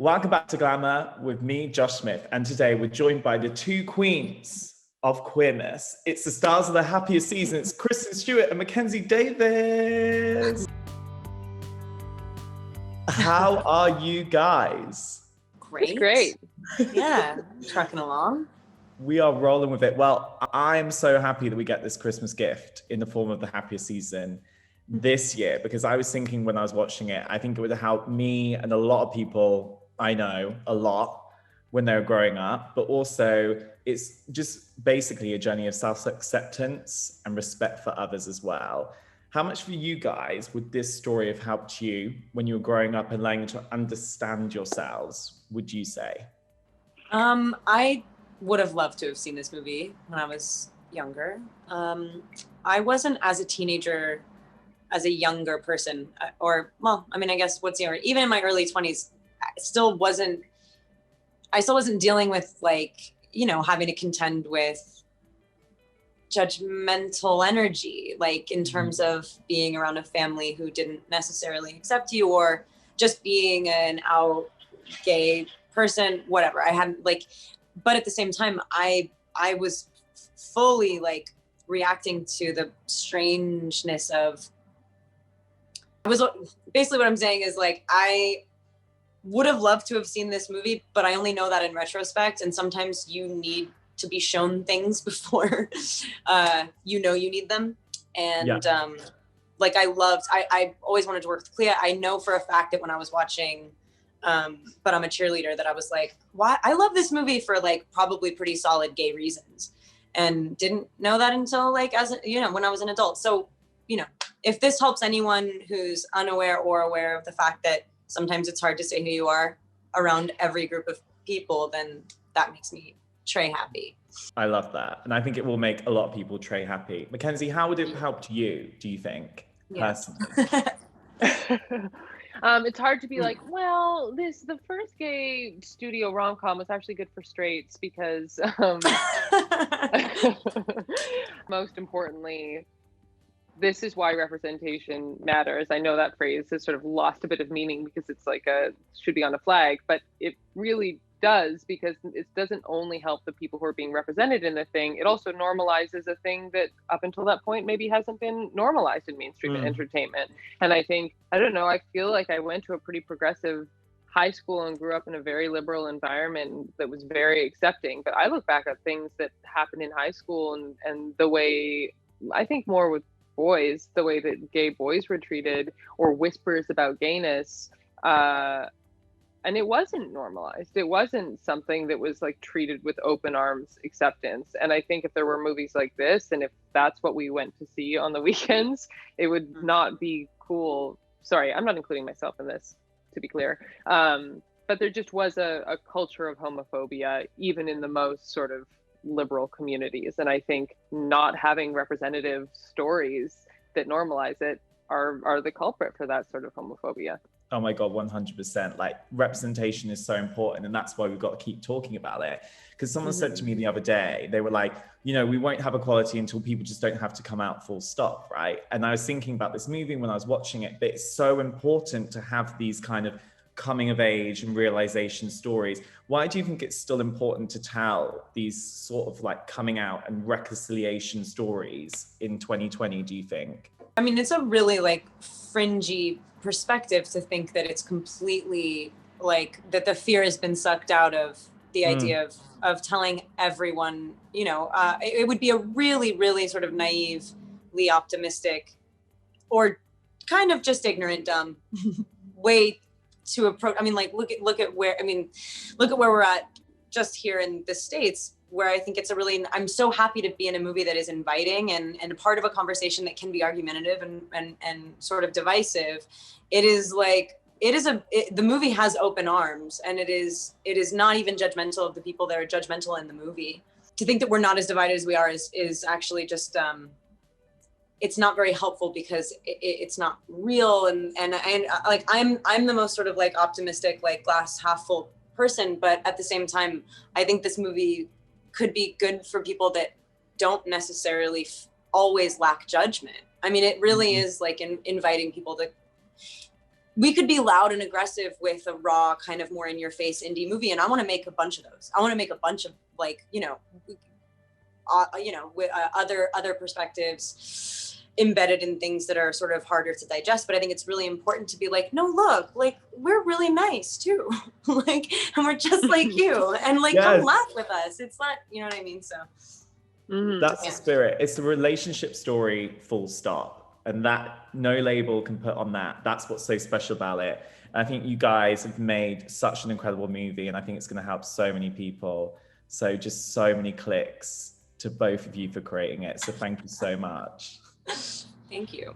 Welcome back to Glamour with me, Josh Smith, and today we're joined by the two queens of queerness. It's the stars of the happiest season. It's Kristen Stewart and Mackenzie Davis. How are you guys? Great. Great. Yeah, trucking along. We are rolling with it. Well, I'm so happy that we get this Christmas gift in the form of the happiest season this year, because I was thinking when I was watching it, I think it would help me and a lot of people I know a lot when they were growing up, but also it's just basically a journey of self-acceptance and respect for others as well. How much for you guys would this story have helped you when you were growing up and learning to understand yourselves, would you say? I would have loved to have seen this movie when I was younger. I wasn't as a teenager, as a younger person, I guess what's younger, even in my early 20s, I still wasn't dealing with having to contend with judgmental energy, like in terms of being around a family who didn't necessarily accept you, or just being an out gay person, whatever. I hadn't but at the same time, I was fully reacting to the strangeness of, basically what I'm saying is I would have loved to have seen this movie, but I only know that in retrospect. And sometimes you need to be shown things before you need them. And I always wanted to work with Clea. I know for a fact that when I was watching But I'm a Cheerleader, that I was like, why? I love this movie for probably pretty solid gay reasons, and didn't know that until when I was an adult. So, if this helps anyone who's unaware or aware of the fact that sometimes it's hard to say who you are around every group of people, then that makes me Trey happy. I love that. And I think it will make a lot of people Trey happy. Mackenzie, how would it have helped you, do you think, personally? It's hard to be the first gay studio rom-com was actually good for straights because most importantly, this is why representation matters. I know that phrase has sort of lost a bit of meaning because it's should be on a flag, but it really does, because it doesn't only help the people who are being represented in the thing, it also normalizes a thing that up until that point maybe hasn't been normalized in mainstream entertainment. And I feel like I went to a pretty progressive high school and grew up in a very liberal environment that was very accepting. But I look back at things that happened in high school and the way, I think more with boys, the way that gay boys were treated, or whispers about gayness, and it wasn't normalized. It wasn't something that was treated with open arms acceptance. And I think if there were movies like this, and if that's what we went to see on the weekends, it would not be cool. Sorry, I'm not including myself in this, to be clear. But there just was a culture of homophobia, even in the most sort of liberal communities. And I think not having representative stories that normalize it are the culprit for that sort of homophobia. Oh my God, 100%. Representation is so important. And that's why we've got to keep talking about it. Because someone said to me the other day, they were like, we won't have equality until people just don't have to come out, full stop, right? And I was thinking about this movie when I was watching it, but it's so important to have these kind of coming of age and realization stories. Why do you think it's still important to tell these sort of coming out and reconciliation stories in 2020, do you think? I mean, it's a really fringy perspective to think that it's completely that the fear has been sucked out of the idea of telling everyone, it would be a really, really sort of naively optimistic, or kind of just ignorant, dumb way to approach. I mean, look at where we're at just here in the States, where I think I'm so happy to be in a movie that is inviting and a part of a conversation that can be argumentative and sort of divisive. The movie has open arms, and it is not even judgmental of the people that are judgmental in the movie. To think that we're not as divided as we are is actually just, it's not very helpful, because it's not real. And I'm the most sort of optimistic, glass half full person. But at the same time, I think this movie could be good for people that don't necessarily always lack judgment. I mean, it really is inviting people to we could be loud and aggressive with a raw kind of more in your face indie movie. And I want to make a bunch of those. I want to make a bunch of like, with other perspectives embedded in things that are sort of harder to digest. But I think it's really important to be like, no, look, like we're really nice too. Like, and we're just like you, and like, come laugh with us. It's not, you know what I mean? So that's the spirit. It's the relationship story, full stop. And that no label can put on that. That's what's so special about it. And I think you guys have made such an incredible movie, and I think it's going to help so many people. So just so many clicks to both of you for creating it. So thank you so much. Thank you.